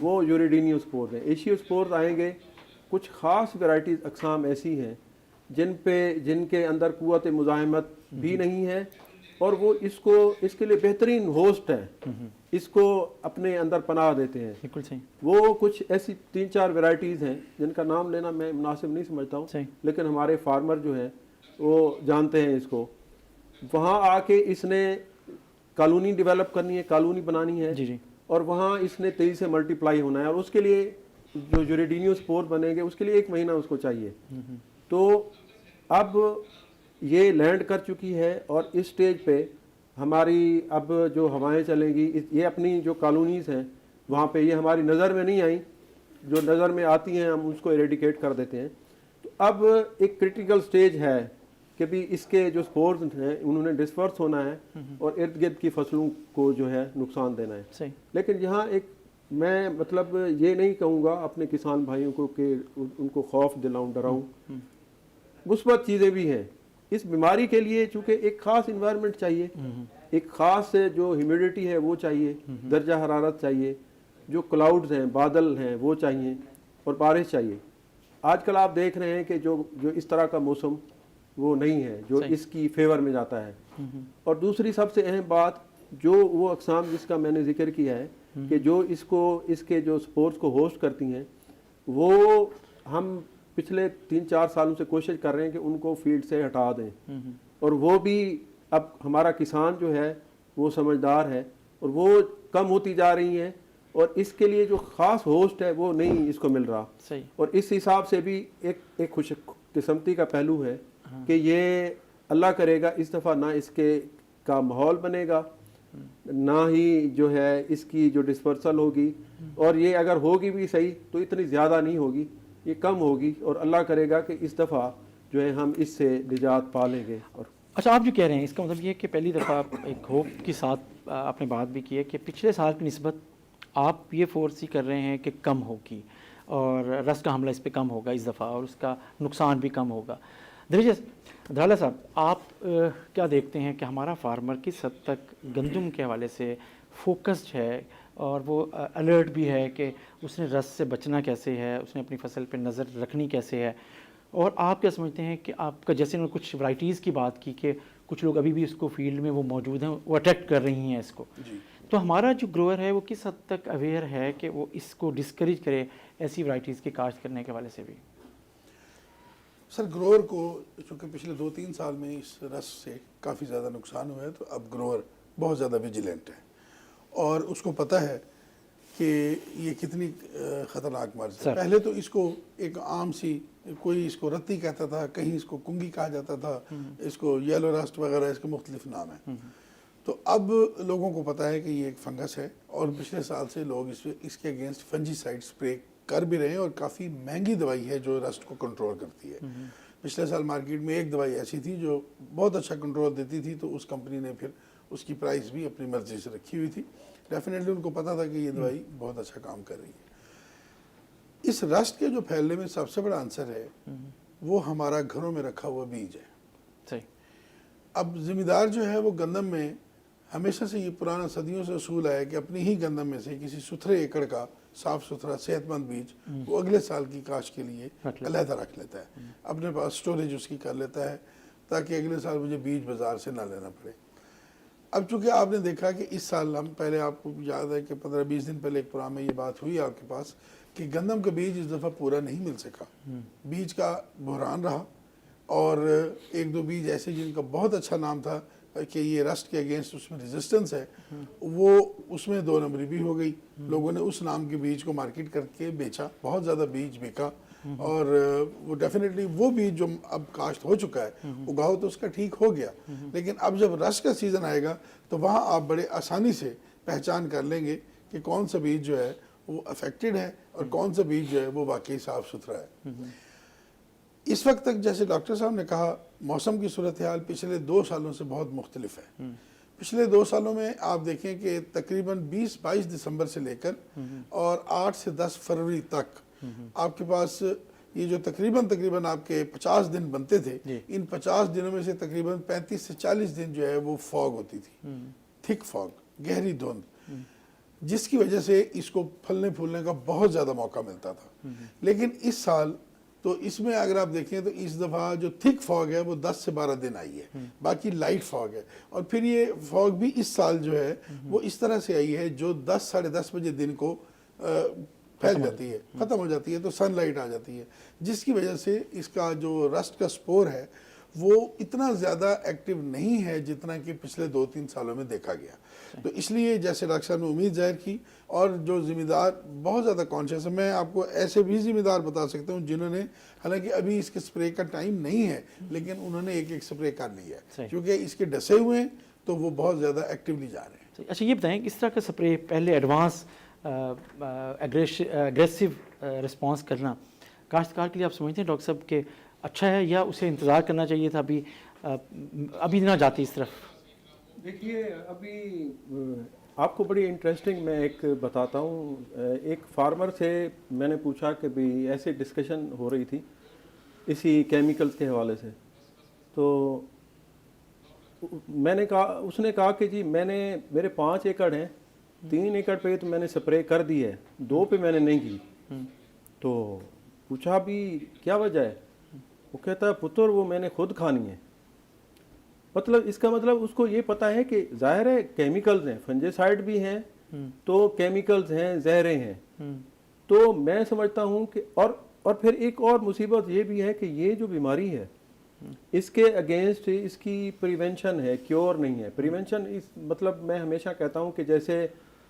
وہ یوریڈینیو سپورز ہیں. Issue spores آئیں گے, کچھ خاص ویرائٹیز اقسام ایسی ہیں جن کے اندر قوت مزاحمت بھی نہیں ہے, اور وہ اس کے لیے بہترین ہوسٹ ہے, اس کو اپنے اندر پناہ دیتے ہیں. بالکل صحیح. وہ کچھ ایسی 3-4 ویرائٹیز ہیں جن کا نام لینا میں مناسب نہیں سمجھتا ہوں, لیکن ہمارے فارمر جو ہیں وہ جانتے ہیں اس کو. وہاں آ کے اس نے کالونی ڈیولپ کرنی ہے, کالونی بنانی ہے, اور وہاں اس نے تیزی سے ملٹیپلائی ہونا ہے, اور اس کے لیے جو یوریڈینیو سپور بنے گے اس کے لیے 1 مہینہ اس کو چاہیے. تو اب یہ لینڈ کر چکی ہے, اور اس سٹیج پہ ہماری اب جو ہوائیں چلیں گی, یہ اپنی جو کالونیز ہیں وہاں پہ یہ ہماری نظر میں نہیں آئیں, جو نظر میں آتی ہیں ہم اس کو ایریڈیکیٹ کر دیتے ہیں. تو اب ایک کرٹیکل سٹیج ہے کہ بھی اس کے جو سپورز ہیں انہوں نے ڈسپرس ہونا ہے اور ارد گرد کی فصلوں کو جو ہے نقصان دینا ہے. لیکن یہاں ایک میں مطلب یہ نہیں کہوں گا اپنے کسان بھائیوں کو کہ ان کو خوف دلاؤں, ڈراؤں. مثبت چیزیں بھی ہیں. اس بیماری کے لیے چونکہ ایک خاص انوائرمنٹ چاہیے, ایک خاص جو ہیومیڈیٹی ہے وہ چاہیے, درجہ حرارت چاہیے, جو کلاؤڈز ہیں بادل ہیں وہ چاہیے, اور بارش چاہیے. آج کل آپ دیکھ رہے ہیں کہ جو اس طرح کا موسم وہ نہیں ہے جو اس کی فیور میں جاتا ہے. اور دوسری سب سے اہم بات, جو وہ اقسام جس کا میں نے ذکر کیا ہے کہ جو اس کے جو سپورٹس کو ہوسٹ کرتی ہیں, وہ ہم پچھلے 3-4 سالوں سے کوشش کر رہے ہیں کہ ان کو فیلڈ سے ہٹا دیں, اور وہ بھی اب ہمارا کسان جو ہے وہ سمجھدار ہے, اور وہ کم ہوتی جا رہی ہیں, اور اس کے لیے جو خاص ہوسٹ ہے وہ نہیں اس کو مل رہا. اور اس حساب سے بھی ایک خوش قسمتی کا پہلو ہے کہ یہ اللہ کرے گا اس دفعہ نہ اس کے کا ماحول بنے گا, نہ ہی جو ہے اس کی جو ڈسپرسل ہوگی, اور یہ اگر ہوگی بھی صحیح تو اتنی زیادہ نہیں ہوگی, یہ کم ہوگی, اور اللہ کرے گا کہ اس دفعہ جو ہے ہم اس سے نجات پا لیں گے. اور اچھا, آپ جو کہہ رہے ہیں اس کا مطلب یہ ہے کہ پہلی دفعہ ایک ہوپ کے ساتھ آپ نے بات بھی کی ہے کہ پچھلے سال کی نسبت آپ یہ فورسی کر رہے ہیں کہ کم ہوگی, اور رس کا حملہ اس پہ کم ہوگا اس دفعہ, اور اس کا نقصان بھی کم ہوگا. دھرالا صاحب, آپ کیا دیکھتے ہیں کہ ہمارا فارمر کس حد تک گندم کے حوالے سے فوکسڈ ہے, اور وہ الرٹ بھی ہے کہ اس نے رس سے بچنا کیسے ہے, اس نے اپنی فصل پہ نظر رکھنی کیسے ہے؟ اور آپ کیا سمجھتے ہیں کہ آپ کا, جیسے انہوں نے کچھ ورائٹیز کی بات کی کہ کچھ لوگ ابھی بھی اس کو فیلڈ میں وہ موجود ہیں, وہ اٹیکٹ کر رہی ہیں اس کو, تو ہمارا جو گروور ہے وہ کس حد تک اویئر ہے کہ وہ اس کو ڈسکریج کرے ایسی ورائٹیز کی کاشت کرنے کے حوالے سے بھی؟ سر, گروور کو چونکہ پچھلے 2-3 سال میں اس رس سے کافی زیادہ نقصان ہوا ہے, تو اب گروور بہت زیادہ ویجیلنٹ ہے, اور اس کو پتہ ہے کہ یہ کتنی خطرناک مرض ہے. پہلے تو اس کو ایک عام سی, کوئی اس کو رتی کہتا تھا, کہیں اس کو کنگھی کہا جاتا تھا, اس کو یلو رسٹ وغیرہ, اس کے مختلف نام ہیں. تو اب لوگوں کو پتہ ہے کہ یہ ایک فنگس ہے, اور پچھلے سال سے لوگ اس کے اگینسٹ فنجی سائڈ اسپرے کر بھی رہے ہیں, اور کافی مہنگی دوائی ہے جو رسٹ کو کنٹرول کرتی ہے. پچھلے سال مارکیٹ میں ایک دوائی ایسی تھی جو بہت اچھا کنٹرول دیتی تھی, تو اس کمپنی نے پھر اس کی پرائس بھی اپنی مرضی سے رکھی ہوئی تھی. ڈیفینیٹلی ان کو پتا تھا کہ یہ دوائی بہت اچھا کام کر رہی ہے. اس رسٹ کے جو پھیلنے میں سب سے بڑا عنصر ہے وہ ہمارا گھروں میں رکھا ہوا بیج ہے. اب ذمہ دار جو ہے وہ گندم میں ہمیشہ سے یہ پرانا صدیوں سے اصول ہے کہ اپنی ہی گندم میں سے کسی ستھرے ایکڑ کا صاف ستھرا صحت مند بیج وہ اگلے سال کی کاشت کے لیے علیحدہ رکھ لیتا ہے, اپنے پاس سٹوریج اس کی کر لیتا ہے, تاکہ اگلے سال مجھے بیج بازار سے نہ لینا پڑے. اب چونکہ آپ نے دیکھا کہ اس سال ہم پہلے, آپ کو یاد ہے کہ 15-20 دن پہلے ایک پروگرام میں یہ بات ہوئی آپ کے پاس کہ گندم کا بیج اس دفعہ پورا نہیں مل سکا. بیج کا بحران رہا, اور 1-2 بیج ایسے جن کا بہت اچھا نام تھا کہ یہ رسٹ کے اگینسٹ اس میں ریزسٹنس ہے, وہ اس میں 2 نمبری بھی ہو گئی. لوگوں نے اس نام کے بیج کو مارکیٹ کر کے بیچا, بہت زیادہ بیج بکا, اور وہ ڈیفینیٹلی وہ بیج جو اب کاشت ہو چکا ہے, اگاؤ تو اس کا ٹھیک ہو گیا, لیکن اب جب رس کا سیزن آئے گا تو وہاں آپ بڑے آسانی سے پہچان کر لیں گے کہ کون سا بیج جو ہے وہ افیکٹڈ ہے, اور کون سا بیج جو ہے وہ واقعی صاف ستھرا ہے. اس وقت تک جیسے ڈاکٹر صاحب نے کہا, موسم کی صورتحال پچھلے 2 سالوں سے بہت مختلف ہے. پچھلے 2 سالوں میں آپ دیکھیں کہ تقریباً 20-22 دسمبر سے لے کر اور 8 سے 10 فروری تک آپ کے پاس یہ جو تقریباً آپ کے 50 دن بنتے تھے, ان 50 دنوں میں سے تقریباً 35 سے 40 دن جو ہے وہ فاگ ہوتی تھی, تھک فاگ, گہری دھند. جس کی وجہ سے اس کو پھلنے پھولنے کا بہت زیادہ موقع ملتا تھا. لیکن اس سال تو اس میں اگر آپ دیکھیں تو اس دفعہ جو تھک فاگ ہے وہ 10 سے 12 دن آئی ہے, باقی لائٹ فاگ ہے. اور پھر یہ فاگ بھی اس سال جو ہے وہ اس طرح سے آئی ہے جو 10 ساڑھے 10 بجے دن کو پھیل جاتی ہے, ختم ہو جاتی ہے, تو سن لائٹ آ جاتی ہے, جس کی وجہ سے اس کا جو رسٹ کا سپور ہے وہ اتنا زیادہ ایکٹیو نہیں ہے جتنا کہ پچھلے 2-3 سالوں میں دیکھا گیا. تو اس لیے جیسے ڈاکٹر صاحب نے امید ظاہر کی, اور جو ذمہ دار بہت زیادہ کانشیس ہے, میں آپ کو ایسے بھی ذمہ دار بتا سکتا ہوں جنہوں نے, حالانکہ ابھی اس کے سپرے کا ٹائم نہیں ہے, لیکن انہوں نے ایک سپرے کر لیا ہے کیونکہ اس کے ڈسے ہوئے ہیں تو وہ بہت زیادہ ایکٹیولی جا رہے ہیں. اچھا یہ بتائیں کس طرح کا سپرے پہلے ایڈوانس اگریسو رسپانس کرنا کاشتکار کے لیے آپ سمجھتے ہیں ڈاکٹر صاحب کہ اچھا ہے, یا اسے انتظار کرنا چاہیے تھا, ابھی نہ جاتی اس طرف؟ دیکھیے ابھی آپ کو بڑی انٹرسٹنگ میں ایک بتاتا ہوں. ایک فارمر سے میں نے پوچھا کہ بھئی ایسے ڈسکشن ہو رہی تھی اسی کیمیکلز کے حوالے سے, تو میں نے کہا, اس نے کہا کہ جی میرے 5 ایکڑ ہیں, 3 ایکڑ پہ تو میں نے سپرے کر دی ہے, 2 پہ میں نے نہیں کی. تو پوچھا بھی کیا وجہ ہے, وہ کہتا ہے پتر وہ میں نے خود کھانی ہے. مطلب اس کا مطلب اس کو یہ پتا ہے کہ ظاہر ہے کیمیکلز ہیں, فنجیسائڈ بھی ہیں تو کیمیکلز ہیں, زہریں ہیں. تو میں سمجھتا ہوں کہ اور پھر ایک اور مصیبت یہ بھی ہے کہ یہ جو بیماری ہے اس کے اگینسٹ اس کی پریونشن ہے, کیور نہیں ہے. پریونشن مطلب میں ہمیشہ کہتا ہوں کہ جیسے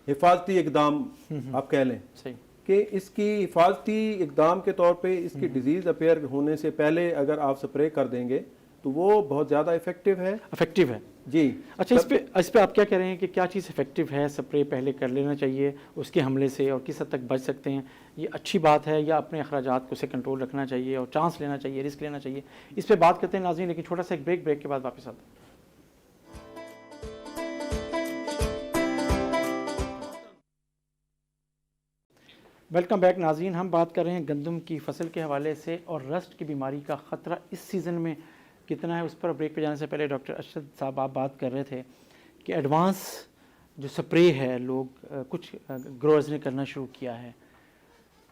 حفاظتی اقدام آپ کہہ لیں کہ اس کی حفاظتی اقدام کے طور پہ اس کی ڈیزیز اپیئر ہونے سے پہلے اگر آپ سپرے کر دیں گے تو وہ بہت زیادہ افیکٹو ہے. جی اچھا اس پہ آپ کیا کہہ رہے ہیں کہ کیا چیز افیکٹو ہے, سپرے پہلے کر لینا چاہیے اس کے حملے سے, اور کس حد تک بچ سکتے ہیں, یہ اچھی بات ہے, یا اپنے اخراجات کو سے کنٹرول رکھنا چاہیے اور چانس لینا چاہیے, رسک لینا چاہیے؟ اس پہ بات کرتے ہیں ناظرین, لیکن چھوٹا سا ایک بریک کے بعد واپس آتے ہیں. ویلکم بیک ناظرین, ہم بات کر رہے ہیں گندم کی فصل کے حوالے سے, اور رسٹ کی بیماری کا خطرہ اس سیزن میں کتنا ہے اس پر. بریک پہ جانے سے پہلے ڈاکٹر ارشد صاحب آپ بات کر رہے تھے کہ ایڈوانس جو سپرے ہے لوگ کچھ گروورز نے کرنا شروع کیا ہے,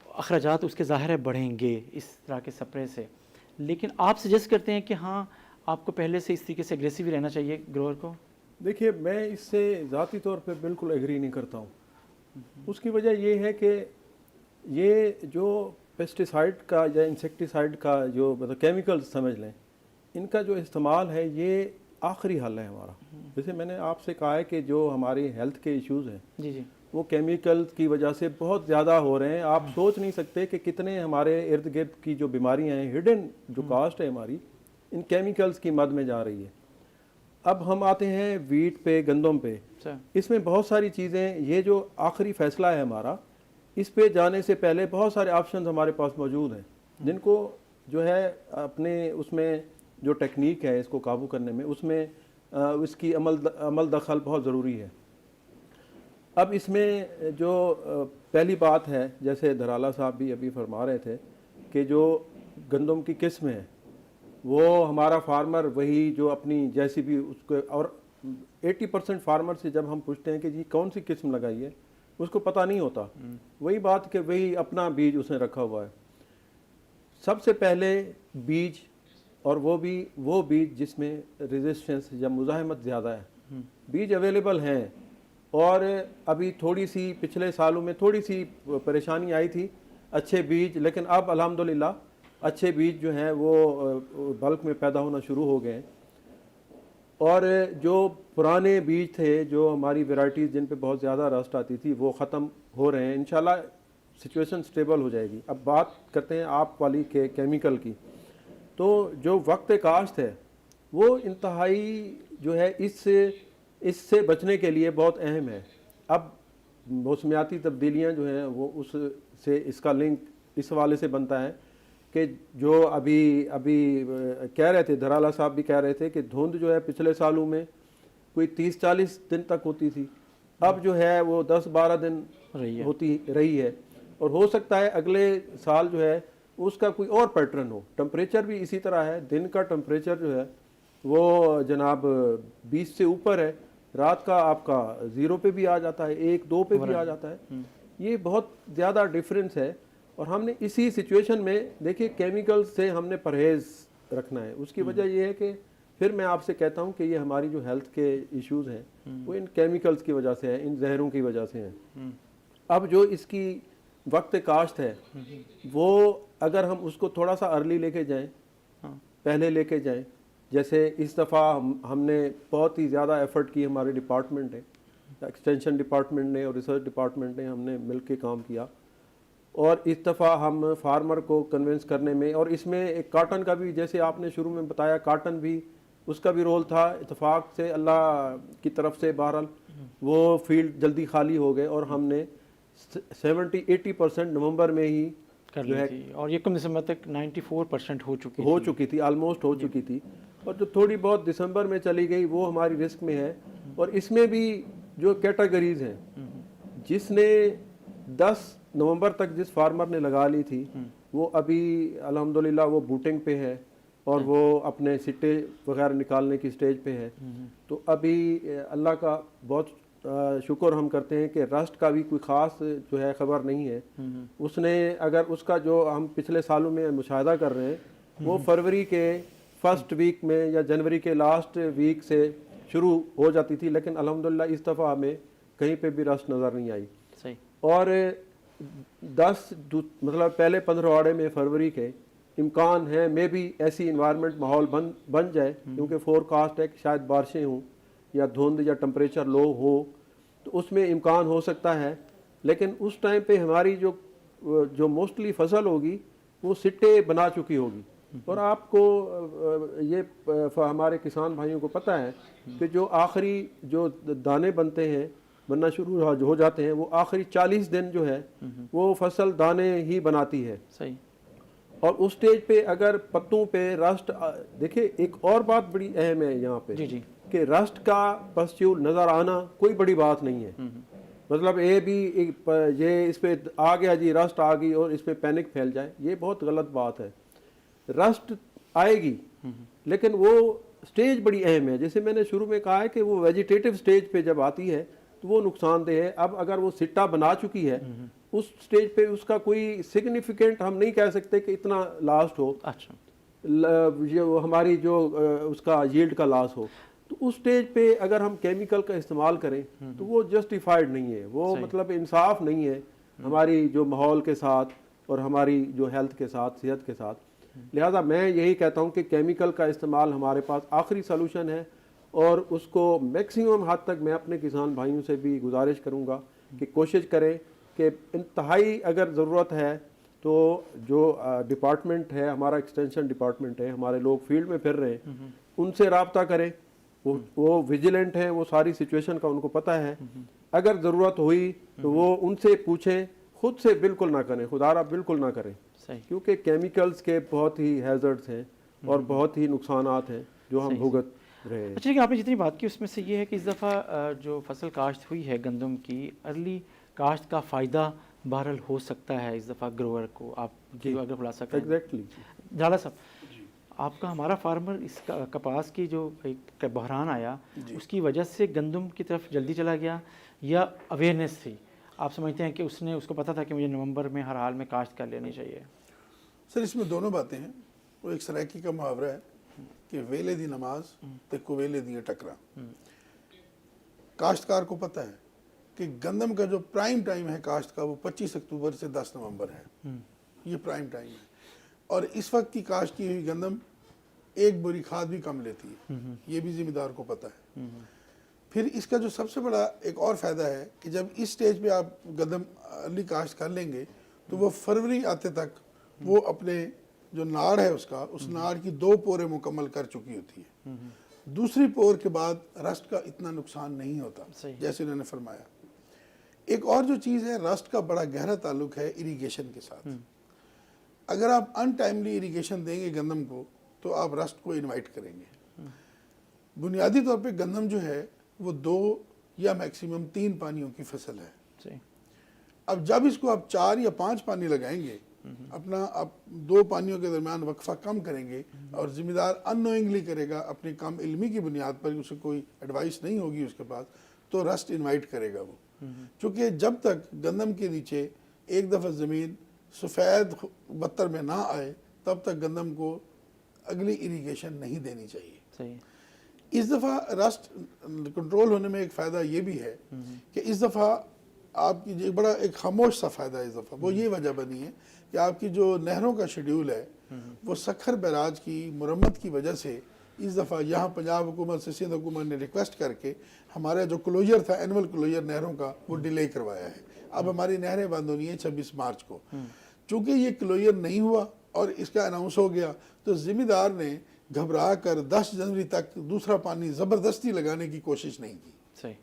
اخراجات اس کے ظاہر ہے بڑھیں گے اس طرح کے سپرے سے, لیکن آپ سجیسٹ کرتے ہیں کہ ہاں آپ کو پہلے سے اس طریقے سے اگریسو ہی رہنا چاہیے گروور کو؟ دیکھیے میں اس سے ذاتی طور پہ بالکل ایگری نہیں کرتا ہوں. اس کی وجہ یہ ہے کہ یہ جو پیسٹیسائڈ کا یا انسیکٹیسائڈ کا جو مطلب کیمیکل سمجھ لیں, ان کا جو استعمال ہے یہ آخری حل ہے ہمارا. جیسے میں نے آپ سے کہا ہے کہ جو ہماری ہیلتھ کے ایشوز ہیں جی وہ کیمیکل کی وجہ سے بہت زیادہ ہو رہے ہیں. آپ سوچ نہیں سکتے کہ کتنے ہمارے ارد گرد کی جو بیماریاں ہیں, ہڈن جو کاسٹ ہے ہماری, ان کیمیکلز کی مد میں جا رہی ہے. اب ہم آتے ہیں ویٹ پہ, گندم پہ. اس میں بہت ساری چیزیں, یہ جو آخری فیصلہ ہے ہمارا, اس پہ جانے سے پہلے بہت سارے آپشنز ہمارے پاس موجود ہیں جن کو جو ہے اپنے اس میں جو ٹیکنیک ہے اس کو قابو کرنے میں, اس میں اس کی عمل دخل بہت ضروری ہے. اب اس میں جو پہلی بات ہے, جیسے دھرالہ صاحب بھی ابھی فرما رہے تھے کہ جو گندم کی قسم ہے وہ ہمارا فارمر وہی جو اپنی جیسی بھی اس کو, اور 80% فارمر سے جب ہم پوچھتے ہیں کہ جی کون سی قسم لگائی ہے, اس کو پتہ نہیں ہوتا. وہی بات کہ وہی اپنا بیج اس نے رکھا ہوا ہے. سب سے پہلے بیج, اور وہ بھی وہ بیج جس میں ریزسٹنس یا مزاحمت زیادہ ہے. بیج اویلیبل ہیں, اور ابھی تھوڑی سی پچھلے سالوں میں تھوڑی سی پریشانی آئی تھی اچھے بیج, لیکن اب الحمدللہ اچھے بیج جو ہیں وہ بلک میں پیدا ہونا شروع ہو گئے ہیں. اور جو پرانے بیج تھے, جو ہماری ویرائٹیز جن پہ بہت زیادہ رسٹ آتی تھی, وہ ختم ہو رہے ہیں. انشاءاللہ سچویشن سٹیبل ہو جائے گی. اب بات کرتے ہیں آپ والی کے کیمیکل کی. تو جو وقت کاشت ہے وہ انتہائی جو ہے اس سے بچنے کے لیے بہت اہم ہے. اب موسمیاتی تبدیلیاں جو ہیں وہ اس کا لنک اس حوالے سے بنتا ہے کہ جو ابھی کہہ رہے تھے, دھرالہ صاحب بھی کہہ رہے تھے کہ دھند جو ہے پچھلے سالوں میں کوئی 30-40 دن تک ہوتی تھی, اب جو ہے وہ 10-12 دن ہوتی رہی ہے. اور ہو سکتا ہے اگلے سال جو ہے اس کا کوئی اور پیٹرن ہو. ٹمپریچر بھی اسی طرح ہے, دن کا ٹمپریچر جو ہے وہ جناب 20 سے اوپر ہے, رات کا آپ کا 0 پہ بھی آ جاتا ہے, 1-2 پہ بھی آ جاتا ہے. یہ بہت زیادہ ڈفرینس ہے. اور ہم نے اسی سچویشن میں دیکھیے کیمیکل سے ہم نے پرہیز رکھنا ہے. اس کی وجہ یہ ہے کہ پھر میں آپ سے کہتا ہوں کہ یہ ہماری جو ہیلتھ کے ایشوز ہیں وہ ان کیمیکلز کی وجہ سے ہیں, ان زہروں کی وجہ سے ہیں. اب جو اس کی وقت کاشت ہے وہ اگر ہم اس کو تھوڑا سا ارلی لے کے جائیں, پہلے لے کے جائیں, جیسے اس دفعہ ہم نے بہت ہی زیادہ ایفرٹ کی, ہمارے ڈپارٹمنٹ نے, ایکسٹینشن ڈپارٹمنٹ نے اور ریسرچ ڈپارٹمنٹ نے, ہم نے مل کے کام کیا. اور اس دفعہ ہم فارمر کو کنونس کرنے میں, اور اس میں ایک کاٹن کا بھی, جیسے آپ نے شروع میں بتایا, کاٹن بھی اس کا بھی رول تھا. اتفاق سے اللہ کی طرف سے بہرحال وہ فیلڈ جلدی خالی ہو گئے اور ہم نے 70-80% نومبر میں ہی کر لی تھی, اور یہ کم دسمبر تک 94% ہو چکی تھی, آلموسٹ ہو چکی تھی. اور جو تھوڑی بہت دسمبر میں چلی گئی وہ ہماری رسک میں ہے. اور اس میں بھی جو کیٹیگریز ہیں, جس نے 10 نومبر تک جس فارمر نے لگا لی تھی وہ ابھی الحمدللہ وہ بوٹنگ پہ ہے اور وہ اپنے سٹے وغیرہ نکالنے کی سٹیج پہ ہے. تو ابھی اللہ کا بہت شکر ہم کرتے ہیں کہ رسٹ کا بھی کوئی خاص جو ہے خبر نہیں ہے. اس نے اگر اس کا جو ہم پچھلے سالوں میں مشاہدہ کر رہے ہیں وہ فروری کے فرسٹ ویک میں یا جنوری کے لاسٹ ویک سے شروع ہو جاتی تھی, لیکن الحمدللہ اس دفعہ ہمیں کہیں پہ بھی رسٹ نظر نہیں آئی. اور 10 مطلب پہلے 15 واڑے میں فروری کے امکان ہے میں بھی ایسی انوائرمنٹ ماحول بن جائے, کیونکہ فور کاسٹ ہے کہ شاید بارشیں ہوں یا دھند یا ٹمپریچر لو ہو, تو اس میں امکان ہو سکتا ہے. لیکن اس ٹائم پہ ہماری جو موسٹلی فصل ہوگی وہ سٹے بنا چکی ہوگی. اور آپ کو یہ ہمارے کسان بھائیوں کو پتہ ہے کہ جو آخری جو دانے بنتے ہیں, بننا شروع ہو جاتے ہیں, وہ آخری 40 دن جو ہے وہ فصل دانے ہی بناتی ہے. صحیح. اور اس سٹیج پہ اگر پتوں پہ رسٹ, دیکھیں ایک اور بات بڑی اہم ہے یہاں پہ کہ رسٹ کا پسچول نظر آنا کوئی بڑی بات نہیں ہے. مطلب یہ اس پہ آ گیا جی, رسٹ آ گئی اور اس پہ پینک پھیل جائے, یہ بہت غلط بات ہے. رسٹ آئے گی لیکن وہ سٹیج بڑی اہم ہے. جیسے میں نے شروع میں کہا ہے کہ وہ ویجیٹیٹو سٹیج پہ جب آتی ہے تو وہ نقصان دہ ہے. اب اگر وہ سٹا بنا چکی ہے اس سٹیج پہ اس کا کوئی سگنیفیکنٹ ہم نہیں کہہ سکتے کہ اتنا لاسٹ ہو, ہماری جو اس کا ییلڈ کا لاس ہو. تو اس سٹیج پہ اگر ہم کیمیکل کا استعمال کریں تو وہ جسٹیفائڈ نہیں ہے, وہ مطلب انصاف نہیں ہے ہماری جو ماحول کے ساتھ اور ہماری جو ہیلتھ کے ساتھ, صحت کے ساتھ. لہٰذا میں یہی کہتا ہوں کہ کیمیکل کا استعمال ہمارے پاس آخری سلوشن ہے, اور اس کو میکسیمم حد تک میں اپنے کسان بھائیوں سے بھی گزارش کروں گا کہ کوشش کریں کہ انتہائی اگر ضرورت ہے تو جو ڈپارٹمنٹ ہے, ہمارا ایکسٹینشن ڈپارٹمنٹ ہے, ہمارے لوگ فیلڈ میں پھر رہے ہیں, ان سے رابطہ کریں. وہ ویجیلنٹ ہیں, وہ ساری سچویشن کا ان کو پتہ ہے. اگر ضرورت ہوئی تو وہ ان سے پوچھیں, خود سے بالکل نہ کریں, خدارہ بالکل نہ کریں, کیونکہ کیمیکلز کے بہت ہی ہیزرڈز ہیں اور بہت ہی نقصانات ہیں جو ہم بھگت رہے ہیں. اچھا کہ آپ نے جتنی بات کی اس میں سے یہ ہے کہ اس دفعہ جو فصل کاشت ہوئی ہے گندم کی, ارلی کاشت کا فائدہ بہرحال ہو سکتا ہے اس دفعہ گروور کو. آپ اگر خلاصہ کریں. ایگزیکٹلی. جالا صاحب, آپ کا ہمارا فارمر اس کپاس کی جو ایک بحران آیا اس کی وجہ سے گندم کی طرف جلدی چلا گیا یا اویئرنیس تھی؟ آپ سمجھتے ہیں کہ اس کو پتہ تھا کہ مجھے نومبر میں ہر حال میں کاشت کر لینی چاہیے؟ سر اس میں دونوں باتیں ہیں. وہ ایک سرائکی کا محاورہ ہے کہ ویلے دی نماز تے کو ویلے دی ٹکرا. کاشتکار کو پتہ ہے کہ گندم کا جو پرائم ٹائم ہے کاشت کا وہ 25 اکتوبر سے 10 نومبر ہے. یہ پرائم ٹائم ہے, اور اس وقت کی کاشت کی ہوئی گندم ایک بوری کھاد بھی کم لیتی ہے, یہ بھی ذمہ دار کو پتہ ہے. پھر اس کا جو سب سے بڑا ایک اور فائدہ ہے کہ جب اس سٹیج پہ آپ گندم ارلی کاشت کر لیں گے تو وہ فروری آتے تک وہ اپنے جو ناڑ ہے اس ناڑ کی 2 پورے مکمل کر چکی ہوتی ہے. دوسری پور کے بعد رسٹ کا اتنا نقصان نہیں ہوتا جیسے انہوں نے فرمایا. ایک اور جو چیز ہے, رسٹ کا بڑا گہرا تعلق ہے اریگیشن کے ساتھ. اگر آپ ان ٹائملی اریگیشن دیں گے گندم کو تو آپ رسٹ کو انوائٹ کریں گے. بنیادی طور پہ گندم جو ہے وہ 2 یا میکسیمم 3 پانیوں کی فصل ہے. اب جب اس کو آپ 4 یا 5 پانی لگائیں گے اپنا آپ دو پانیوں کے درمیان وقفہ کم کریں گے اور ذمہ دار انوئنگلی کرے گا اپنی کم علمی کی بنیاد پر، اسے کوئی ایڈوائس نہیں ہوگی اس کے پاس، تو رسٹ انوائٹ کرے گا وہ. چونکہ جب تک گندم کے نیچے ایک دفعہ زمین سفید بتر میں نہ آئے تب تک گندم کو اگلی اریگیشن نہیں دینی چاہیے. صحیح. اس دفعہ رسٹ کنٹرول ہونے میں ایک فائدہ یہ بھی ہے کہ اس دفعہ آپ کی ایک بڑا ایک خاموش سا فائدہ ہے اس دفعہ، وہ یہ وجہ بنی ہے کہ آپ کی جو نہروں کا شیڈیول ہے وہ سکھر بیراج کی مرمت کی وجہ سے اس دفعہ یہاں پنجاب حکومت سے سندھ حکومت نے ریکویسٹ کر کے ہمارا جو کلوجر تھا اینول کلوجر نہروں کا وہ ڈیلے کروایا ہے. اب ہماری نہریں بند ہونی ہیں 26 مارچ کو. چونکہ یہ کلوجر نہیں ہوا اور اس کا اناؤنس ہو گیا تو ذمہ دار نے گھبرا کر 10 جنوری تک دوسرا پانی زبردستی لگانے کی کوشش نہیں کی. صحیح.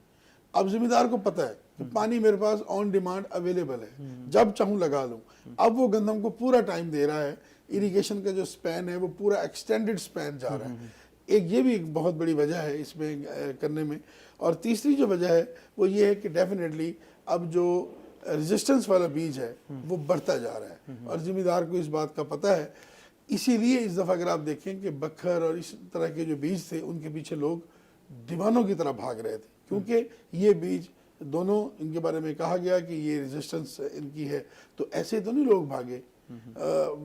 اب ذمہ دار کو پتہ ہے کہ پانی میرے پاس آن ڈیمانڈ اویلیبل ہے، جب چاہوں لگا لوں. اب وہ گندم کو پورا ٹائم دے رہا ہے، اریگیشن کا جو سپین ہے وہ پورا ایکسٹینڈڈ سپین جا رہا ہے. یہ بھی ایک بہت بڑی وجہ ہے اس میں کرنے میں. اور تیسری جو وجہ ہے وہ یہ ہے کہ ڈیفینیٹلی اب جو ریزسٹنس والا بیج ہے وہ بڑھتا جا رہا ہے اور ذمہ دار کو اس بات کا پتہ ہے. اسی لیے اس دفعہ اگر آپ دیکھیں کہ بکھر اور اس طرح کے جو بیج تھے ان کے پیچھے لوگ دیوانوں کی طرح بھاگ رہے تھے، کیونکہ یہ بیج دونوں ان کے بارے میں کہا گیا کہ یہ ریزسٹنس ان کی ہے. تو ایسے تو نہیں لوگ بھاگے،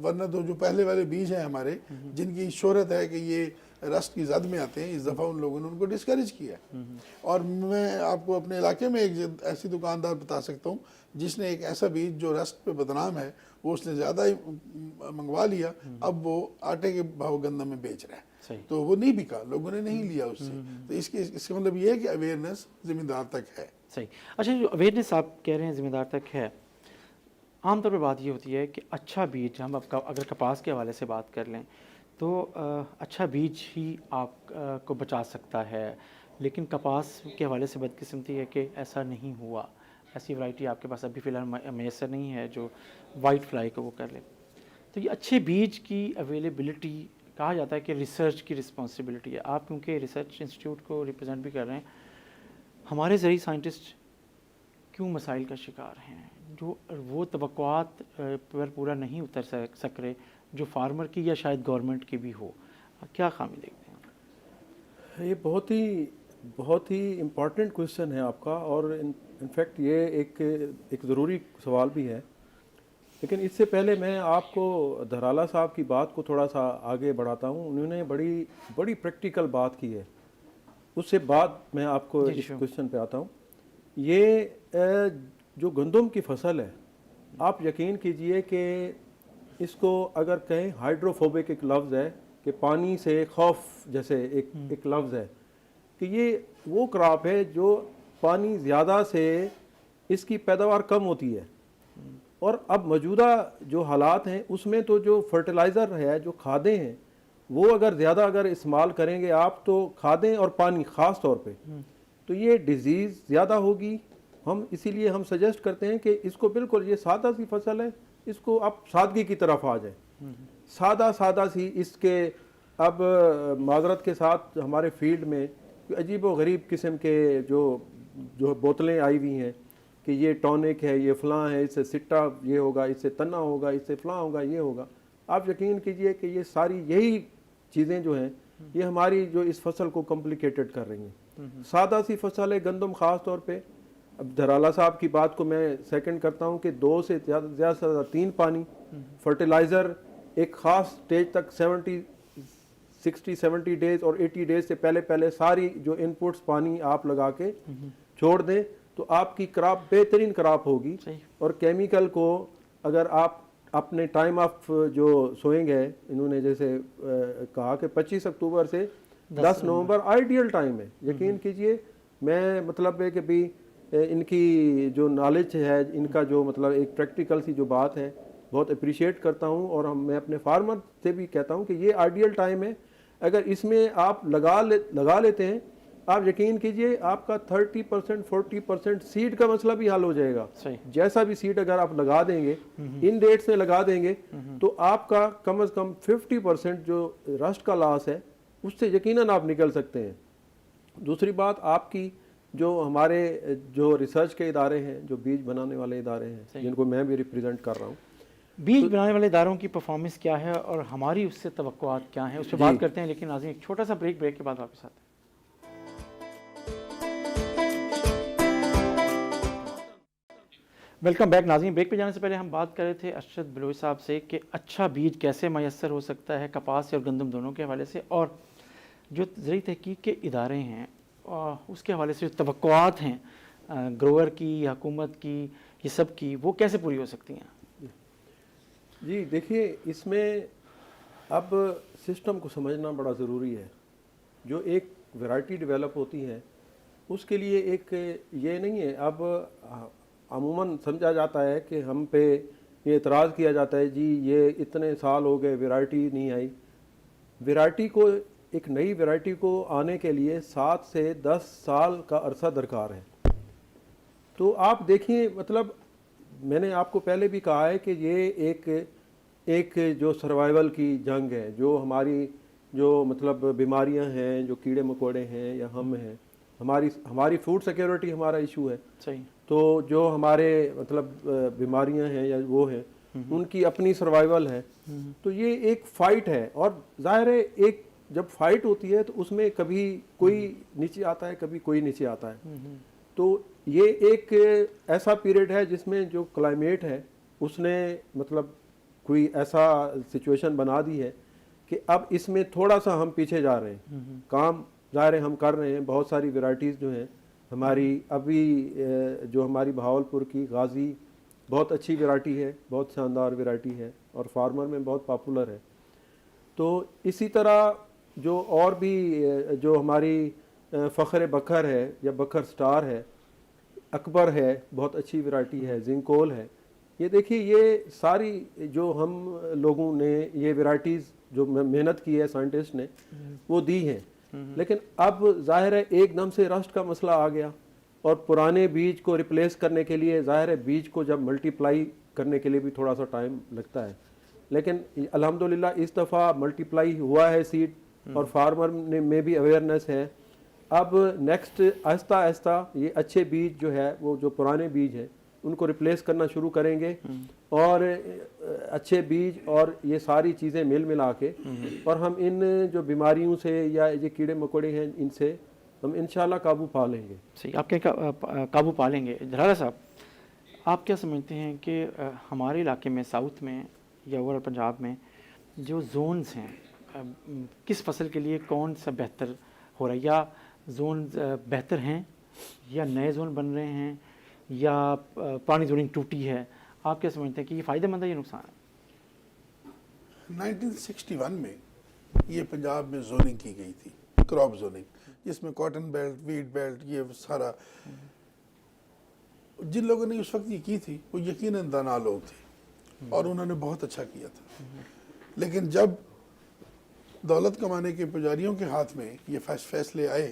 ورنہ تو جو پہلے والے بیج ہیں ہمارے جن کی شہرت ہے کہ یہ رسٹ کی زد میں آتے ہیں، اس دفعہ ان لوگوں نے ان کو ڈسکریج کیا. اور میں آپ کو اپنے علاقے میں ایک ایسی دکاندار بتا سکتا ہوں جس نے ایک ایسا بیج جو رسٹ پہ بدنام ہے وہ اس نے زیادہ ہی منگوا لیا، اب وہ آٹے کے بھاؤ گندم میں بیچ رہا ہے. تو وہ نہیں بکا، لوگوں نے نہیں لیا اس سے. تو اس کا مطلب یہ ہے کہ اویئرنیس ذمہ دار تک ہے. صحیح. اچھا، جو اویئرنیس آپ کہہ رہے ہیں ذمہ دار تک ہے، عام طور پر بات یہ ہوتی ہے کہ اچھا بیج، ہم اگر کپاس کے حوالے سے بات کر لیں تو اچھا بیج ہی آپ کو بچا سکتا ہے، لیکن کپاس کے حوالے سے بدقسمتی ہے کہ ایسا نہیں ہوا. ایسی ورائٹی آپ کے پاس ابھی فی الحال میسر نہیں ہے جو وائٹ فلائی کو وہ کر لے. تو یہ اچھے بیج کی اویلیبلٹی، کہا جاتا ہے کہ ریسرچ کی رسپانسبلٹی ہے. آپ کیونکہ ریسرچ انسٹیٹیوٹ کو ریپرزینٹ بھی کر رہے ہیں، ہمارے زرعی سائنٹسٹ کیوں مسائل کا شکار ہیں؟ جو وہ توقعات پر پورا نہیں اتر سک رہے جو فارمر کی یا شاید گورنمنٹ کی بھی ہو. کیا خامی دیکھتے ہیں؟ یہ بہت ہی امپورٹنٹ کویشچن ہے آپ کا، اور انفیکٹ یہ ایک ضروری سوال بھی ہے. لیکن اس سے پہلے میں آپ کو دھرالا صاحب کی بات کو تھوڑا سا آگے بڑھاتا ہوں. انہوں نے بڑی پریکٹیکل بات کی ہے، اس سے بعد میں آپ کو اس کویشچن پہ آتا ہوں. یہ جو گندم کی فصل ہے، آپ یقین کیجئے کہ اس کو اگر کہیں ہائیڈروفوبک ایک لفظ ہے کہ پانی سے خوف جیسے ایک لفظ ہے کہ یہ وہ کراپ ہے جو پانی زیادہ سے اس کی پیداوار کم ہوتی ہے. اور اب موجودہ جو حالات ہیں اس میں تو جو فرٹیلائزر ہے، جو کھادیں ہیں، وہ اگر استعمال کریں گے آپ تو کھادیں اور پانی خاص طور پہ تو یہ ڈیزیز زیادہ ہوگی. اسی لیے ہم سجیسٹ کرتے ہیں کہ اس کو بالکل، یہ سادہ سی فصل ہے، اس کو آپ سادگی کی طرف آ جائیں. سادہ سی اس کے اب معذرت کے ساتھ ہمارے فیلڈ میں عجیب و غریب قسم کے جو بوتلیں آئی ہوئی ہیں کہ یہ ٹونک ہے، یہ فلاں ہے، اس سے سٹا یہ ہوگا، اس سے تنا ہوگا، اس سے فلاں ہوگا، یہ ہوگا. آپ یقین کیجئے کہ یہ ساری یہی چیزیں جو ہیں یہ ہماری جو اس فصل کو کمپلیکیٹڈ کر رہی ہیں. سادہ سی فصل ہے گندم خاص طور پہ. اب دھرالا صاحب کی بات کو میں سیکنڈ کرتا ہوں کہ 2 سے زیادہ سے زیادہ 3 پانی، فرٹیلائزر ایک خاص سٹیج تک 60-70 ڈیز اور 80 ڈیز سے پہلے ساری جو ان پٹس پانی آپ لگا کے چھوڑ دیں تو آپ کی کراپ بہترین کراپ ہوگی. اور کیمیکل کو اگر آپ اپنے ٹائم آف جو سوئنگ ہے، انہوں نے جیسے کہا کہ 25 اکتوبر سے 10 نومبر آئیڈیل ٹائم ہے. یقین کیجئے میں مطلب ہے کہ بھی ان کی جو نالج ہے، ان کا جو مطلب ایک پریکٹیکل سی جو بات ہے بہت اپریشیٹ کرتا ہوں. اور میں اپنے فارمر سے بھی کہتا ہوں کہ یہ آئیڈیل ٹائم ہے. اگر اس میں آپ لگا لیتے ہیں، آپ یقین کیجئے آپ کا 30% 40% سیڈ کا مسئلہ بھی حل ہو جائے گا. جیسا بھی سیڈ اگر آپ لگا دیں گے، ان ڈیٹس میں لگا دیں گے تو آپ کا کم از کم 50% جو رسٹ کا لاس ہے اس سے یقیناً آپ نکل سکتے ہیں. دوسری بات، آپ کی جو ہمارے جو ریسرچ کے ادارے ہیں، جو بیج بنانے والے ادارے ہیں جن کو میں بھی ریپریزنٹ کر رہا ہوں، بیج بنانے والے اداروں کی پرفارمنس کیا ہے اور ہماری اس سے توقعات کیا ہیں، اس پہ بات کرتے ہیں، لیکن ناظرین ایک چھوٹا سا بریک کے بعد واپس آتے ہیں۔ ویلکم بیک ناظرین، بریک پہ جانے سے پہلے ہم بات کر رہے تھے ارشد بلوچ صاحب سے کہ اچھا بیج کیسے میسر ہو سکتا ہے کپاس اور گندم دونوں کے حوالے سے، اور جو زرعی تحقیق کے ادارے ہیں اس کے حوالے سے جو توقعات ہیں گروور کی، حکومت کی، یہ سب کی، وہ کیسے پوری ہو سکتی ہیں؟ جی دیکھیے، اس میں اب سسٹم کو سمجھنا بڑا ضروری ہے۔ جو ایک ویرائٹی ڈیولپ ہوتی ہے اس کے لیے ایک یہ نہیں ہے، اب عموماً سمجھا جاتا ہے کہ ہم پہ یہ اعتراض کیا جاتا ہے جی یہ اتنے سال ہو گئے ویرائٹی نہیں آئی۔ ویرائٹی کو، ایک نئی ویرائٹی کو آنے کے لیے 7 سے 10 سال کا عرصہ درکار ہے۔ تو آپ دیکھیں، مطلب میں نے آپ کو پہلے بھی کہا ہے کہ یہ ایک جو سروائیول کی جنگ ہے، جو ہماری جو مطلب بیماریاں ہیں، جو کیڑے مکوڑے ہیں یا ہم ہیں، ہماری فوڈ سیکیورٹی ہمارا ایشو ہے۔ صحیح۔ تو جو ہمارے مطلب بیماریاں ہیں یا وہ ہیں، ان کی اپنی سروائیول ہے۔ تو یہ ایک فائٹ ہے، اور ظاہر ہے ایک جب فائٹ ہوتی ہے تو اس میں کبھی کوئی نیچے آتا ہے، کبھی کوئی نیچے آتا ہے۔ تو یہ ایک ایسا پیریڈ ہے جس میں جو کلائمیٹ ہے اس نے مطلب کوئی ایسا سچویشن بنا دی ہے کہ اب اس میں تھوڑا سا ہم پیچھے جا رہے ہیں۔ کام ظاہر ہے ہم کر رہے ہیں، بہت ساری ویرائٹیز جو ہیں ہماری، ابھی جو ہماری بہاولپور کی غازی بہت اچھی ویرائٹی ہے، بہت شاندار ویرائٹی ہے اور فارمر میں بہت پاپولر ہے۔ تو اسی طرح جو اور بھی جو ہماری فخر بکھر ہے یا بکھر سٹار ہے، اکبر ہے، بہت اچھی ویرائٹی ہے، زنکول ہے۔ یہ دیکھیے، یہ ساری جو ہم لوگوں نے یہ ویرائٹیز جو محنت کی ہے سائنٹسٹ نے وہ دی ہیں، لیکن اب ظاہر ہے ایک دم سے رسٹ کا مسئلہ آ گیا، اور پرانے بیج کو ریپلیس کرنے کے لیے ظاہر ہے بیج کو جب ملٹیپلائی کرنے کے لیے بھی تھوڑا سا ٹائم لگتا ہے، لیکن الحمدللہ اس دفعہ ملٹیپلائی ہوا ہے سیڈ، اور فارمر میں بھی اویئرنیس ہے۔ اب نیکسٹ آہستہ آہستہ یہ اچھے بیج جو ہے، وہ جو پرانے بیج ہیں ان کو ریپلیس کرنا شروع کریں گے، اور اچھے بیج اور یہ ساری چیزیں ملا کے، اور ہم ان جو بیماریوں سے یا یہ کیڑے مکوڑے ہیں ان سے ہم انشاءاللہ قابو پا لیں گے۔ صحیح، آپ کے قابو پا لیں گے۔ جلالہ صاحب، آپ کیا سمجھتے ہیں کہ ہمارے علاقے میں، ساؤتھ میں یا اوور پنجاب میں جو زونز ہیں، کس فصل کے لیے کون سا بہتر ہو رہا ہے؟ یا زونز بہتر ہیں، یا نئے زون بن رہے ہیں، یا پرانی زوننگ ٹوٹی ہے؟ آپ کیا سمجھتے ہیں کہ یہ فائدہ مند ہے یا نقصان ہے؟ 1961 میں یہ پنجاب میں زوننگ کی گئی تھی، کراپ زوننگ، جس میں کاٹن بیلٹ، ویٹ بیلٹ، یہ سارا، جن لوگوں نے اس وقت یہ کی تھی وہ یقیناً دانا لوگ تھے اور انہوں نے بہت اچھا کیا تھا۔ لیکن جب دولت کمانے کے پجاریوں کے ہاتھ میں یہ فیصلے آئے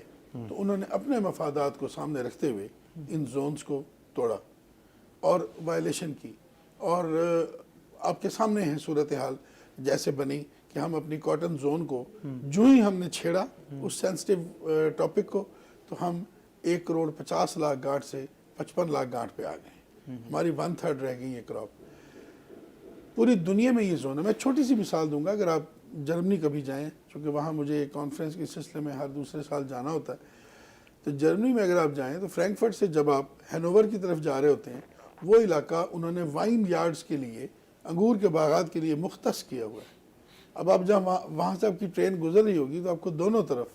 تو انہوں نے اپنے مفادات کو سامنے رکھتے ہوئے ان زونز کو توڑا اور وائلیشن کی، اور آپ کے سامنے ہے صورتحال جیسے بنی کہ ہم اپنی کاٹن زون کو جو ہی ہم نے چھیڑا اس سینسٹیو ٹاپک کو، تو ہم 1,50,00,000 گانٹ سے 55 لاکھ گانٹ پہ آ گئے۔ ہماری 1/3 رہ گئی یہ کراپ۔ پوری دنیا میں یہ زون ہے۔ میں چھوٹی سی مثال دوں گا، اگر آپ جرمنی کبھی جائیں، چونکہ وہاں مجھے کانفرنس کے سلسلے میں ہر دوسرے سال جانا ہوتا ہے، تو جرمنی میں اگر آپ جائیں تو فرینکفرٹ سے جب آپ ہینوور کی طرف جا رہے ہوتے ہیں، وہ علاقہ انہوں نے وائن یارڈز کے لیے، انگور کے باغات کے لیے مختص کیا ہوا ہے۔ اب آپ جب وہاں سے آپ کی ٹرین گزر رہی ہوگی تو آپ کو دونوں طرف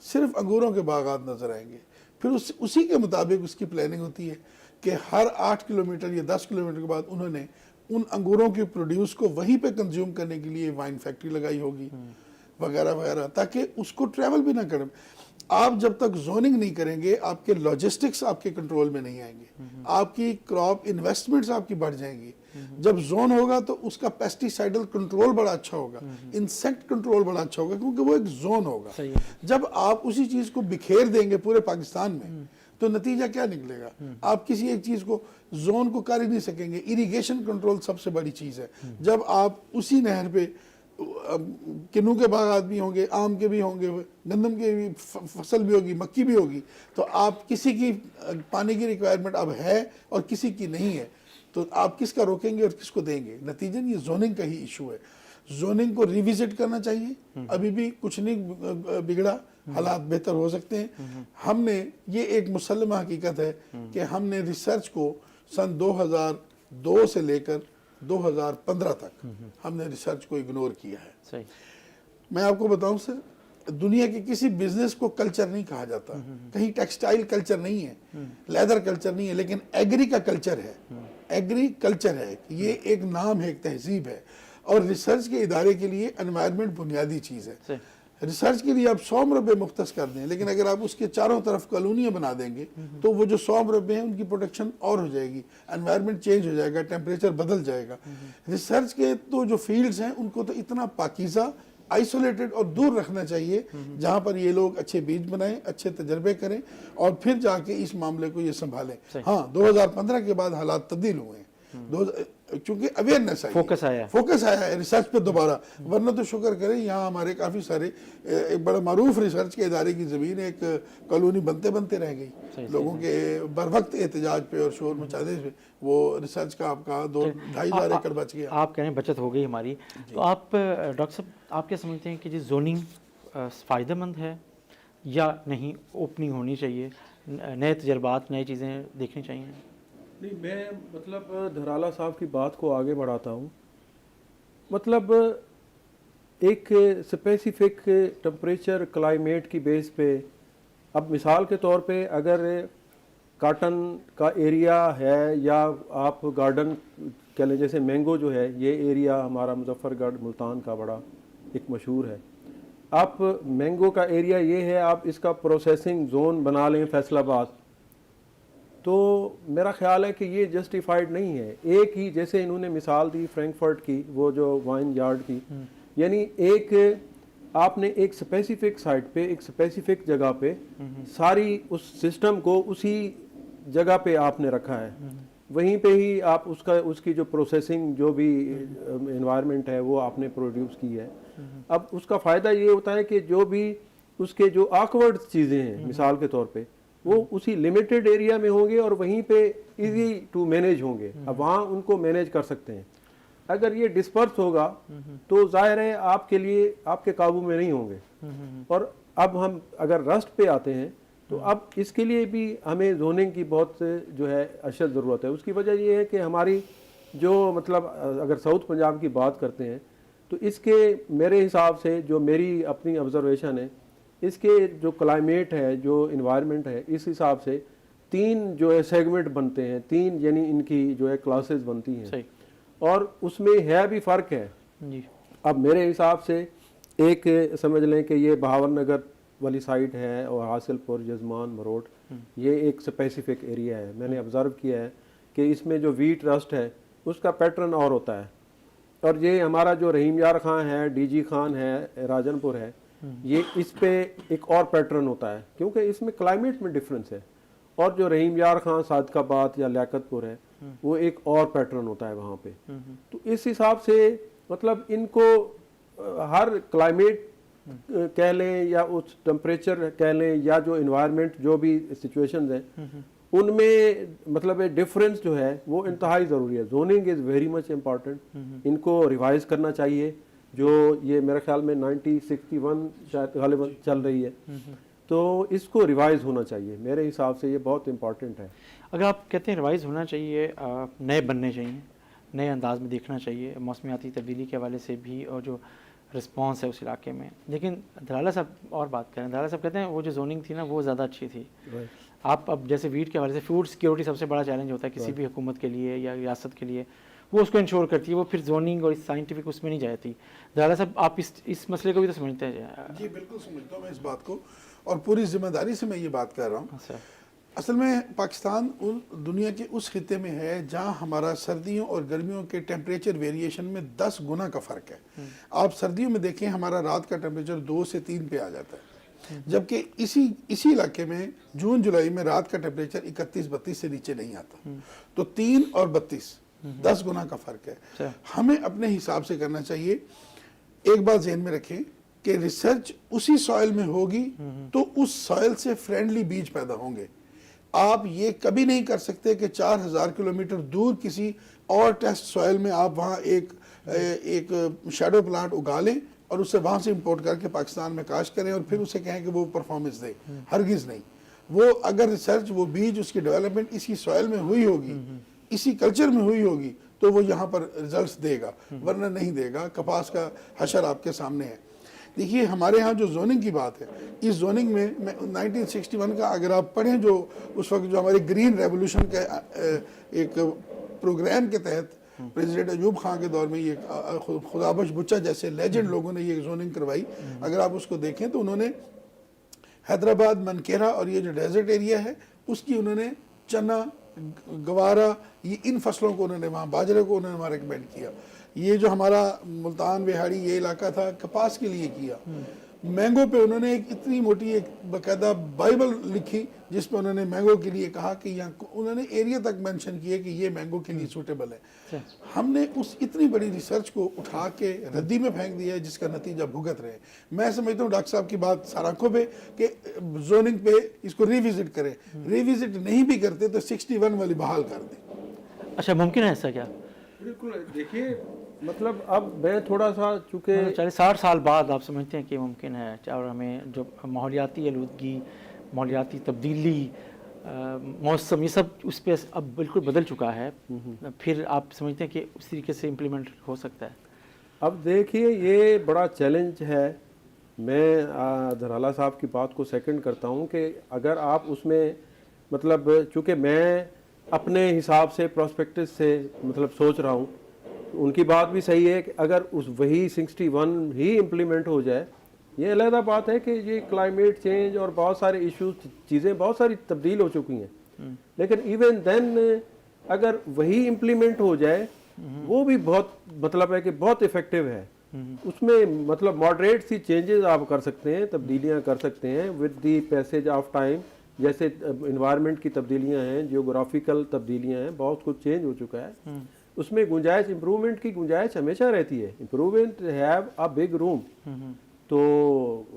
صرف انگوروں کے باغات نظر آئیں گے۔ پھر اسی کے مطابق اس کی پلاننگ ہوتی ہے کہ ہر 8 کلومیٹر یا 10 کلومیٹر کے بعد انہوں نے ان انگوروں کے پروڈیوس کو وہیں پہ کنزیوم کرنے کے لیے وائن فیکٹری لگائی ہوگی وغیرہ وغیرہ، تاکہ اس کو ٹریول بھی نہ کریں۔ آپ جب تک زوننگ نہیں کریں گے، آپ کے لاجسٹکس آپ کے کنٹرول میں نہیں آئیں گے، آپ کی کراپ انویسٹمنٹس آپ کی بڑھ جائیں گی۔ جب زون ہوگا تو اس کا پیسٹی سائیڈل کنٹرول بڑا اچھا ہوگا، انسیکٹ کنٹرول بڑا اچھا ہوگا، کیونکہ وہ ایک زون ہوگا۔ جب آپ اسی چیز کو بکھیر دیں گے پورے پاکستان میں تو نتیجہ کیا نکلے گا؟ آپ کسی ایک چیز کو، زون کو کر ہی نہیں سکیں گے۔ اریگیشن کنٹرول سب سے بڑی چیز ہے۔ جب آپ اسی نہر پہ کنو کے باغات بھی ہوں گے، آم کے بھی ہوں گے، گندم کے بھی فصل بھی ہوگی، مکی بھی ہوگی، تو آپ کسی کی پانی کی ریکوائرمنٹ اب ہے اور کسی کی نہیں ہے۔ تو آپ کس کا روکیں گے اور کس کو دیں گے؟ نتیجن یہ زوننگ کا ہی ایشو ہے. زوننگ کو ریوزٹ کرنا چاہیے, ابھی بھی کچھ نہیں بگڑا, حالات بہتر ہو سکتے ہیں. ہم نے یہ ایک مسلمہ حقیقت ہے کہ ہم نے ریسرچ کو سن 2002 سے لے کر 2015 تک ہم نے ریسرچ کو اگنور کیا ہے. صحیح. میں آپ کو بتاؤں سر, دنیا کے کسی بزنس کو کلچر نہیں کہا جاتا, کہیں ٹیکسٹائل کلچر نہیں ہے, لیدر کلچر نہیں ہے, لیکن ایگری کا کلچر ہے. ایگری کلچر ہے, یہ ایک نام ہے, ایک تہذیب ہے. اور ریسرچ کے ادارے کے لیے انوائرمنٹ بنیادی چیز ہے. ریسرچ کے لیے آپ 100 مربع مختص کر دیں, لیکن اگر آپ اس کے چاروں طرف کالونیاں بنا دیں گے تو وہ جو 100 مربع ہیں ان کی پروٹیکشن اور ہو جائے گی, انوائرمنٹ چینج ہو جائے گا, ٹیمپریچر بدل جائے گا. ریسرچ کے تو جو فیلڈز ہیں ان کو تو اتنا پاکیزہ, آئسولیٹڈ اور دور رکھنا چاہیے جہاں پر یہ لوگ اچھے بیج بنائیں, اچھے تجربے کریں اور پھر جا کے اس معاملے کو یہ سنبھالیں. ہاں 2015 کے بعد حالات تبدیل ہوئے ہیں, چونکہ اویئرنیس آئی, فوکس آیا ہے ریسرچ پہ دوبارہ. ورنہ تو شکر کریں یہاں ہمارے کافی سارے, ایک بڑا معروف ریسرچ کے ادارے کی زمین ایک کالونی بنتے رہ گئی لوگوں کے بر وقت احتجاج پہ اور شور مچانے پہ. وہ ریسرچ کا آپ کا 2-2.5 ایکڑ بچ گیا. آپ کہہ رہے ہیں بچت ہو گئی ہماری, تو آپ ڈاکٹر صاحب آپ کیا سمجھتے ہیں کہ جی زوننگ فائدہ مند ہے یا نہیں, اوپننگ ہونی چاہیے, نئے تجربات, نئی چیزیں دیکھنی چاہیے؟ نہیں, میں مطلب دھرالہ صاحب کی بات کو آگے بڑھاتا ہوں. مطلب ایک اسپیسیفک ٹمپریچر کلائمیٹ کی بیس پہ, اب مثال کے طور پہ اگر کاٹن کا ایریا ہے یا آپ گارڈن کہہ لیں, جیسے مینگو جو ہے یہ ایریا ہمارا مظفر گڑھ ملتان کا بڑا ایک مشہور ہے. آپ مینگو کا ایریا یہ ہے, آپ اس کا پروسیسنگ زون بنا لیں فیصل آباد, تو میرا خیال ہے کہ یہ جسٹیفائڈ نہیں ہے. ایک ہی جیسے انہوں نے مثال دی فرینکفرٹ کی, وہ جو وائن یارڈ کی, یعنی ایک آپ نے ایک اسپیسیفک سائٹ پہ, ایک اسپیسیفک جگہ پہ ساری اس سسٹم کو اسی جگہ پہ آپ نے رکھا ہے, وہیں پہ ہی آپ اس کی جو پروسیسنگ جو بھی انوائرمنٹ ہے وہ آپ نے پروڈیوس کی ہے. اب اس کا فائدہ یہ ہوتا ہے کہ جو بھی اس کے جو آکورڈ چیزیں ہیں مثال کے طور پہ وہ اسی لمیٹڈ ایریا میں ہوں گے اور وہیں پہ ایزی ٹو مینیج ہوں گے. اب وہاں ان کو مینیج کر سکتے ہیں. اگر یہ ڈسپرس ہوگا تو ظاہر ہے آپ کے لیے, آپ کے قابو میں نہیں ہوں گے. اور اب ہم اگر رسٹ پہ آتے ہیں تو اب اس کے لیے بھی ہمیں زوننگ کی بہت جو ہے اشد ضرورت ہے. اس کی وجہ یہ ہے کہ ہماری جو مطلب اگر ساؤتھ پنجاب کی بات کرتے ہیں تو اس کے میرے حساب سے جو میری اپنی آبزرویشن ہے, اس کے جو کلائمیٹ ہے, جو انوائرمنٹ ہے, اس حساب سے 3 جو ہے سیگمنٹ بنتے ہیں, 3 یعنی ان کی جو ہے کلاسز بنتی ہیں. اور اس میں ہے بھی فرق ہے. اب میرے حساب سے ایک سمجھ لیں کہ یہ بہاور نگر والی سائٹ ہے اور حاصل پور, جزمان, مروٹ, یہ ایک اسپیسیفک ایریا ہے. میں نے آبزرو کیا ہے کہ اس میں جو ویٹ رسٹ ہے اس کا پیٹرن اور ہوتا ہے. اور یہ ہمارا جو رحیم یار خان ہے, ڈی جی خان ہے, راجن پور ہے, یہ اس پہ ایک اور پیٹرن ہوتا ہے کیونکہ اس میں کلائمیٹ میں ڈفرنس ہے. اور جو رحیم یار خان صادق آباد یا لیاقت پور ہے وہ ایک اور پیٹرن ہوتا ہے وہاں پہ. تو اس حساب سے مطلب ان کو ہر کلائمیٹ کہہ لیں یا اس ٹمپریچر کہہ لیں یا جو انوائرمنٹ جو بھی سچویشنز ہیں ان میں مطلب ڈفرینس جو ہے وہ انتہائی ضروری ہے. Zoning is very much important. ان کو ریوائز کرنا چاہیے, جو یہ میرے خیال میں 1961 شاید غالباً چل رہی ہے, تو اس کو ریوائز ہونا چاہیے. میرے حساب سے یہ بہت امپورٹنٹ ہے. اگر آپ کہتے ہیں ریوائز ہونا چاہیے, نئے بننے چاہیے, نئے انداز میں دیکھنا چاہیے موسمیاتی تبدیلی کے حوالے سے بھی اور جو رسپانس ہے اس علاقے میں. لیکن دھرالہ صاحب اور بات کریں, دھرالہ صاحب کہتے ہیں وہ جو زوننگ تھی نا وہ زیادہ اچھی تھی. آپ اب جیسے ویٹ کے حوالے سے فوڈ سیکیورٹی سب سے بڑا چیلنج ہوتا ہے کسی بھی حکومت کے لیے یا ریاست کے لیے, وہ اس کو انشور کرتی ہے, وہ پھر زوننگ اور سائنٹیفک اس میں نہیں جاتی. دھرالہ صاحب آپ اس مسئلے کو بھی تو سمجھتے ہیں؟ جی بالکل سمجھتا ہوں میں اس بات کو, اور پوری ذمہ داری سے میں یہ بات کر رہا ہوں. اصل میں پاکستان دنیا کے اس خطے میں ہے جہاں ہمارا سردیوں اور گرمیوں کے ٹیمپریچر ویریشن میں 10 گنا کا فرق ہے. آپ سردیوں میں دیکھیں ہمارا رات کا ٹیمپریچر 2 سے 3 پہ آ جاتا ہے, جبکہ اسی علاقے میں جون جولائی میں رات کا ٹیمپریچر 31-32 سے نیچے نہیں آتا. تو 3 اور 32 10 گنا کا فرق ہے. ہمیں اپنے حساب سے کرنا چاہیے. ایک بات ذہن میں رکھیں کہ ریسرچ اسی سوائل میں ہوگی تو اس سوائل سے فرینڈلی بیج پیدا ہوں گے. آپ یہ کبھی نہیں کر سکتے کہ 4000 کلومیٹر دور کسی اور ٹیسٹ سوائل میں آپ وہاں ایک شیڈو پلانٹ اگا لیں اور اسے وہاں سے امپورٹ کر کے پاکستان میں کاشت کریں اور پھر اسے کہیں کہ وہ پرفارمنس دے. ہرگز نہیں. وہ اگر ریسرچ، وہ بیج، اس کی ڈیولپمنٹ اسی سوائل میں ہوئی ہوگی، اسی کلچر میں ہوئی ہوگی تو وہ یہاں پر ریزلٹس دے گا، ورنہ نہیں دے گا. کپاس کا حشر آپ کے سامنے ہے. دیکھیے ہمارے ہاں جو زوننگ کی بات ہے، اس زوننگ میں 1961 کا اگر آپ پڑھیں، جو اس وقت جو ہمارے گرین ریولوشن کے ایک پروگرام کے تحت پریزیڈنٹ ایوب خان کے دور میں یہ خدا بخش بچہ جیسے لیجنڈ لوگوں نے یہ زوننگ کروائی، اگر آپ اس کو دیکھیں تو انہوں نے حیدرآباد، منکیرا اور یہ جو ڈیزرٹ ایریا ہے اس کی انہوں نے چنا، گوارا، یہ ان فصلوں کو انہوں نے وہاں، باجرے کو انہوں نے وہاں ریکمینڈ کیا. یہ جو ہمارا ملتان وہاڑی یہ علاقہ تھا کپاس کے لیے کیا. مینگو پہ انہوں نے ایک اتنی موٹی ایک باقاعدہ بائبل لکھی جس پہ انہوں نے مینگو کے لیے کہا کہ یہاں انہوں نے ایریا تک مینشن کیا کہ یہ مینگو کے لیے سوٹیبل ہے. ہم نے اس اتنی بڑی ریسرچ کو اٹھا کے ردی میں پھینک دیا ہے جس کا نتیجہ بھگت رہے. میں سمجھتا ہوں ڈاکٹر صاحب کی بات سارانکوں پہ کہ زوننگ پہ اس کو ریوزٹ کریں. ریوزٹ نہیں بھی کرتے تو 61 والی بحال کر دیں. اچھا ممکن ہے ایسا کیا؟ بالکل. دیکھیے مطلب اب میں تھوڑا سا چونکہ 60 سال بعد آپ سمجھتے ہیں کہ ممکن ہے، اور ہمیں جو ماحولیاتی آلودگی، ماحولیاتی تبدیلی، موسم، یہ سب اس پہ اب بالکل بدل چکا ہے، پھر آپ سمجھتے ہیں کہ اس طریقے سے امپلیمنٹ ہو سکتا ہے؟ اب دیکھیے یہ بڑا چیلنج ہے. میں دھرالہ صاحب کی بات کو سیکنڈ کرتا ہوں کہ اگر آپ اس میں مطلب، چونکہ میں اپنے حساب سے پراسپیکٹس سے مطلب سوچ رہا ہوں، ان کی بات بھی صحیح ہے کہ اگر اس وہی 61 ہی امپلیمنٹ ہو جائے، یہ علیحدہ بات ہے کہ یہ کلائمیٹ چینج اور بہت سارے ایشوز، چیزیں بہت ساری تبدیل ہو چکی ہیں، لیکن ایون دین اگر وہی امپلیمنٹ ہو جائے وہ بھی بہت مطلب ہے کہ بہت افیکٹو ہے. اس میں مطلب ماڈریٹ سی چینجز آپ کر سکتے ہیں، تبدیلیاں کر سکتے ہیں with the passage of time. جیسے انوائرمنٹ کی تبدیلیاں ہیں، جیوگرافیکل تبدیلیاں ہیں، بہت کچھ چینج ہو چکا ہے. اس میں گنجائش، امپروومنٹ کی گنجائش ہمیشہ رہتی ہے. امپروومنٹ ہیو اے بگ روم. تو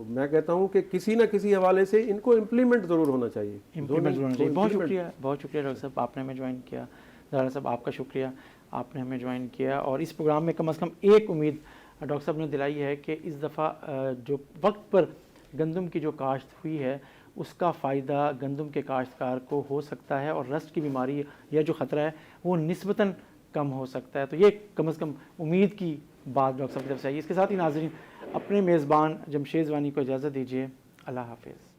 میں کہتا ہوں کہ کسی نہ کسی حوالے سے ان کو امپلیمنٹ ضرور ہونا چاہیے. بہت شکریہ، بہت شکریہ ڈاکٹر صاحب، آپ نے ہمیں جوائن کیا. ڈاکٹر صاحب آپ کا شکریہ، آپ نے ہمیں جوائن کیا. اور اس پروگرام میں کم از کم ایک امید ڈاکٹر صاحب نے دلائی ہے کہ اس دفعہ جو وقت پر گندم کی جو کاشت ہوئی ہے اس کا فائدہ گندم کے کاشتکار کو ہو سکتا ہے، اور رسٹ کی بیماری یا جو خطرہ ہے وہ نسبتاً کم ہو سکتا ہے. تو یہ کم از کم امید کی بات ڈاکٹر صاحب کی طرف سے آئی. اس کے ساتھ ہی ناظرین، اپنے میزبان جمشید وانی کو اجازت دیجیے. اللہ حافظ.